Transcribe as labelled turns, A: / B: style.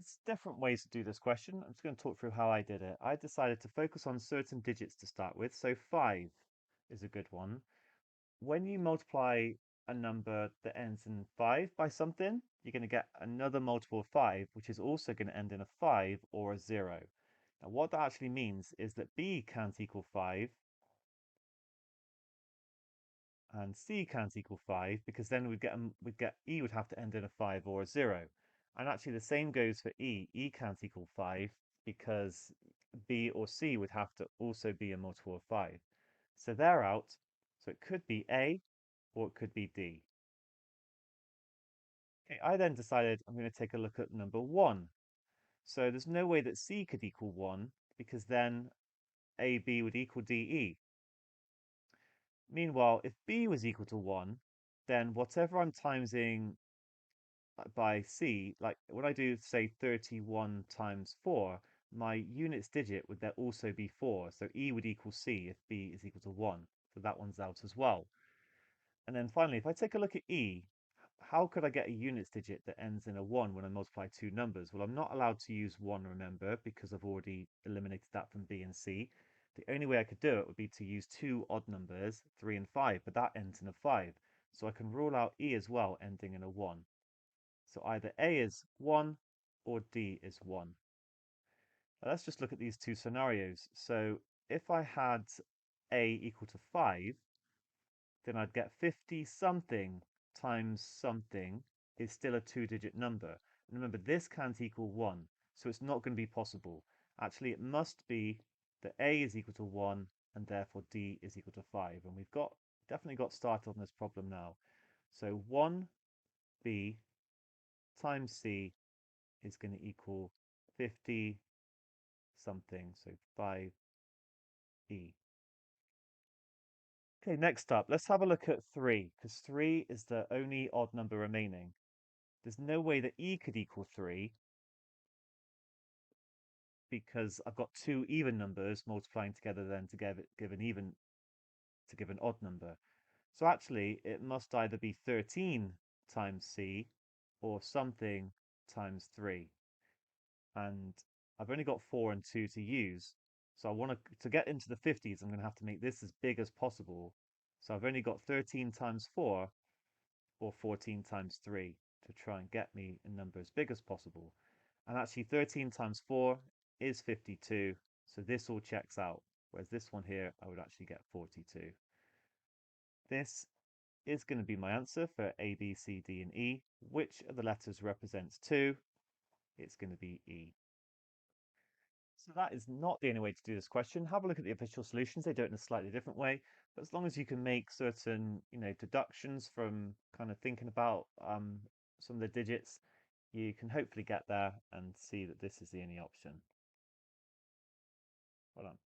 A: there's different ways to do this question. I'm just going to talk through how I did it. I decided to focus on certain digits to start with. So 5 is a good one. When you multiply a number that ends in 5 by something, you're going to get another multiple of 5, which is also going to end in a 5 or a 0. Now, what that actually means is that B can't equal 5 and C can't equal 5 because then we'd get E would have to end in a 5 or a 0. And actually the same goes for E. E can't equal 5 because B or C would have to also be a multiple of 5. So they're out. So it could be A or it could be D. Okay, I then decided I'm going to take a look at number 1. So there's no way that C could equal 1 because then AB would equal DE. Meanwhile, if B was equal to 1, then whatever I'm timesing by C, like when I do, say, 31 times 4, my units digit would there also be 4. So E would equal C if B is equal to 1. So that one's out as well. And then finally, if I take a look at E, how could I get a units digit that ends in a 1 when I multiply two numbers? Well, I'm not allowed to use 1, remember, because I've already eliminated that from B and C. The only way I could do it would be to use two odd numbers, 3 and 5, but that ends in a 5. So I can rule out E as well, ending in a 1. So either A is 1 or D is 1. Now let's just look at these two scenarios. So if I had A equal to 5, then I'd get 50 something times something is still a two-digit number. And remember, this can't equal 1, so it's not going to be possible. Actually, it must be that A is equal to 1 and therefore D is equal to 5. And we've definitely got started on this problem now. So 1B times C is going to equal 50 something, so 5E. Okay, next up, let's have a look at 3, because 3 is the only odd number remaining. There's no way that E could equal 3 because I've got two even numbers multiplying together then to give an odd number. So actually, it must either be 13 times C or something times 3. And I've only got 4 and 2 to use. So I want to get into the 50s, I'm going to have to make this as big as possible. So I've only got 13 times 4 or 14 times 3 to try and get me a number as big as possible. And actually 13 times 4 is 52, so this all checks out. Whereas this one here, I would actually get 42. This is going to be my answer for A, B, C, D, and E. Which of the letters represents 2? It's going to be E. So that is not the only way to do this question. Have a look at the official solutions. They do it in a slightly different way. But as long as you can make certain, deductions from kind of thinking about some of the digits, you can hopefully get there and see that this is the only option. Well done.